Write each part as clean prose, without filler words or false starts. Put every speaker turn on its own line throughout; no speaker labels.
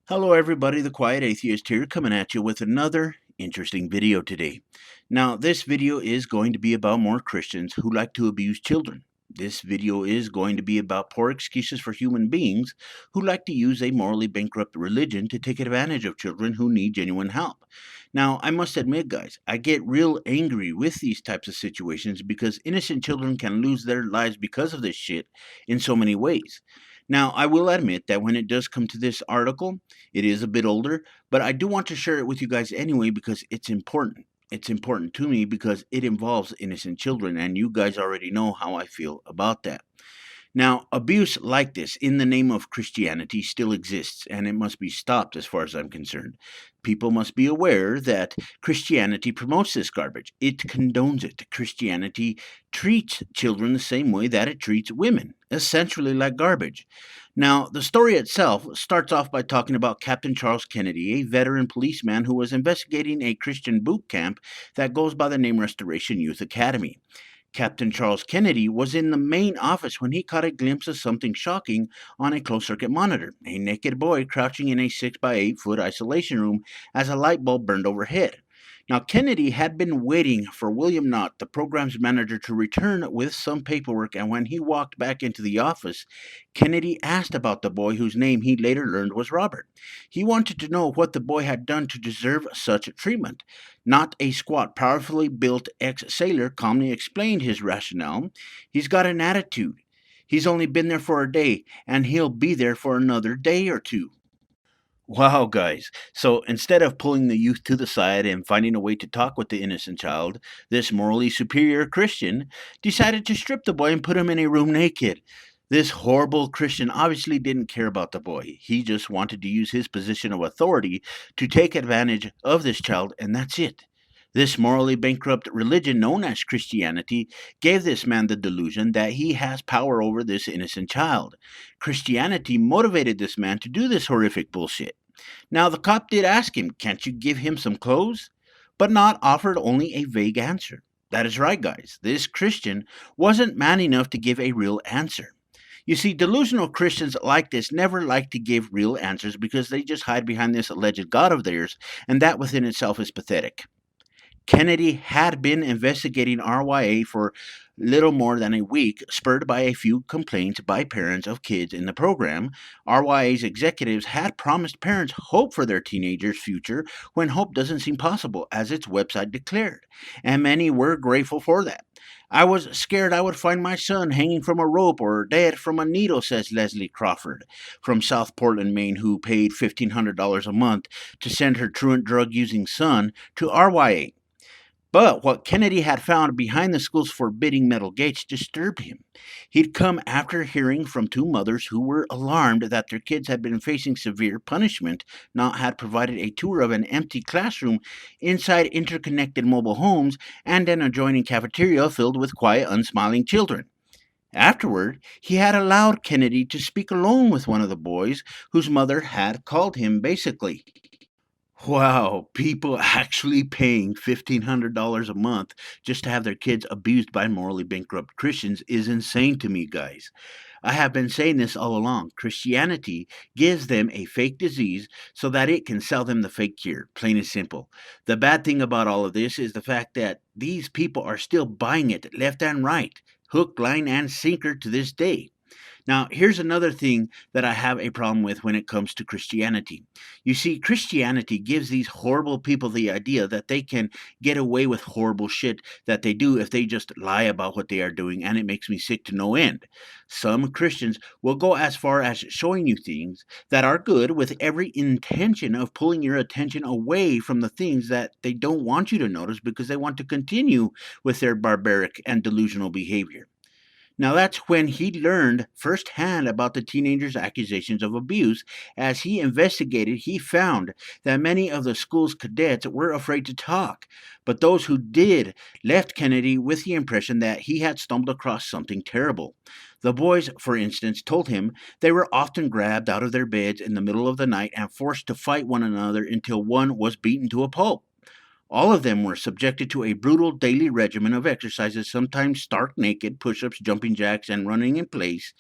Hello, everybody. The Quiet Atheist here, coming at you with another interesting video today. Now, this video is going to be about more Christians who like to abuse children. This video is going to be about poor excuses for human beings who like to use a morally bankrupt religion to take advantage of children who need genuine help. Now, I must admit, guys, I get real angry with these types of situations because innocent children can lose their lives because of this shit in so many ways. Now, I will admit that when it does come to this article, it is a bit older, but I do want to share it with you guys anyway because it's important. It's important to me because it involves innocent children, and you guys already know how I feel about that. Now, abuse like this in the name of Christianity still exists, and it must be stopped as far as I'm concerned. People must be aware that Christianity promotes this garbage. It condones it. Christianity treats children the same way that it treats women, essentially like garbage. Now, the story itself starts off by talking about Captain Charles Kennedy, a veteran policeman who was investigating a Christian boot camp that goes by the name Restoration Youth Academy. Captain Charles Kennedy was in the main office when he caught a glimpse of something shocking on a closed circuit monitor. A naked boy crouching in a 6 by 8 foot isolation room as a light bulb burned overhead. Now, Kennedy had been waiting for William Knott, the program's manager, to return with some paperwork, and when he walked back into the office, Kennedy asked about the boy whose name he later learned was Robert. He wanted to know what the boy had done to deserve such treatment. Not a squat, powerfully built ex sailor calmly explained his rationale. He's got an attitude. He's only been there for a day, and he'll be there for another day or two. Wow, guys. So instead of pulling the youth to the side and finding a way to talk with the innocent child, this morally superior Christian decided to strip the boy and put him in a room naked. This horrible Christian obviously didn't care about the boy. He just wanted to use his position of authority to take advantage of this child, and that's it. This morally bankrupt religion known as Christianity gave this man the delusion that he has power over this innocent child. Christianity motivated this man to do this horrific bullshit. Now, the cop did ask him, "Can't you give him some clothes?" But Not offered only a vague answer. That is right, guys. This Christian wasn't man enough to give a real answer. You see, delusional Christians like this never like to give real answers because they just hide behind this alleged God of theirs, and that within itself is pathetic. Kennedy had been investigating RYA for little more than a week, spurred by a few complaints by parents of kids in the program. RYA's executives had promised parents hope for their teenagers' future when hope doesn't seem possible, as its website declared, and many were grateful for that. "I was scared I would find my son hanging from a rope or dead from a needle," says Leslie Crawford from South Portland, Maine, who paid $1,500 a month to send her truant drug using son to RYA. But what Kennedy had found behind the school's forbidding metal gates disturbed him. He'd come after hearing from two mothers who were alarmed that their kids had been facing severe punishment. Not had provided a tour of an empty classroom inside interconnected mobile homes and an adjoining cafeteria filled with quiet, unsmiling children. Afterward, he had allowed Kennedy to speak alone with one of the boys whose mother had called him basically. Wow, people actually paying $1,500 a month just to have their kids abused by morally bankrupt Christians is insane to me, guys. I have been saying this all along. Christianity gives them a fake disease so that it can sell them the fake cure, plain and simple. The bad thing about all of this is the fact that these people are still buying it left and right, hook, line, and sinker to this day. Now, here's another thing that I have a problem with when it comes to Christianity. You see, Christianity gives these horrible people the idea that they can get away with horrible shit that they do if they just lie about what they are doing, and it makes me sick to no end. Some Christians will go as far as showing you things that are good with every intention of pulling your attention away from the things that they don't want you to notice because they want to continue with their barbaric and delusional behavior. Now, that's when he learned firsthand about the teenager's accusations of abuse. As he investigated, he found that many of the school's cadets were afraid to talk, but those who did left Kennedy with the impression that he had stumbled across something terrible. The boys, for instance, told him they were often grabbed out of their beds in the middle of the night and forced to fight one another until one was beaten to a pulp. All of them were subjected to a brutal daily regimen of exercises, sometimes stark naked, push ups, jumping jacks, and running in place.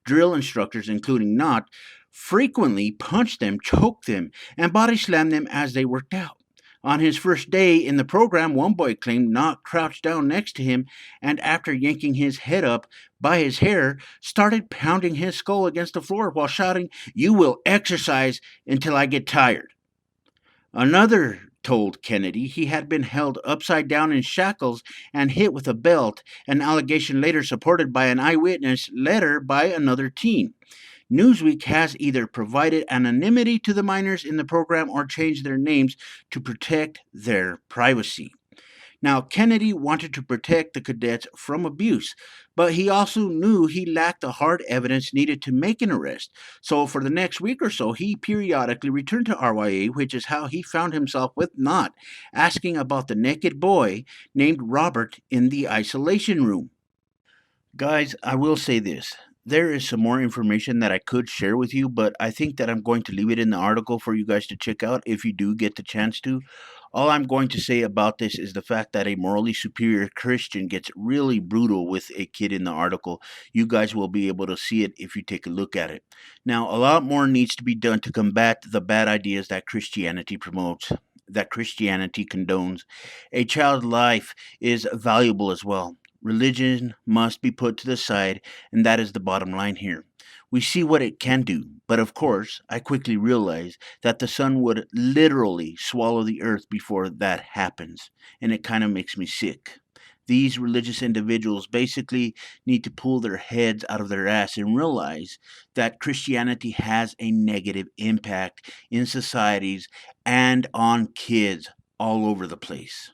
Drill instructors, including Knott, frequently punched them, choked them, and body slammed them as they worked out. On his first day in the program, one boy claimed Knott crouched down next to him and, after yanking his head up by his hair, started pounding his skull against the floor while shouting, "You will exercise until I get tired." Another told Kennedy he had been held upside down in shackles and hit with a belt, an allegation later supported by an eyewitness letter by another teen. Newsweek has either provided anonymity to the minors in the program or changed their names to protect their privacy. Now, Kennedy wanted to protect the cadets from abuse, but he also knew he lacked the hard evidence needed to make an arrest. So, for the next week or so, he periodically returned to RYA, which is how he found himself with Knott, asking about the naked boy named Robert in the isolation room. Guys, I will say this. There is some more information that I could share with you, but I think that I'm going to leave it in the article for you guys to check out if you do get the chance to. All I'm going to say about this is the fact that a morally superior Christian gets really brutal with a kid in the article. You guys will be able to see it if you take a look at it. Now, a lot more needs to be done to combat the bad ideas that Christianity promotes, that Christianity condones. A child's life is valuable as well. Religion must be put to the side, and that is the bottom line here. We see what it can do, but of course, I quickly realize that the sun would literally swallow the earth before that happens, and it kind of makes me sick. These religious individuals basically need to pull their heads out of their ass and realize that Christianity has a negative impact in societies and on kids all over the place.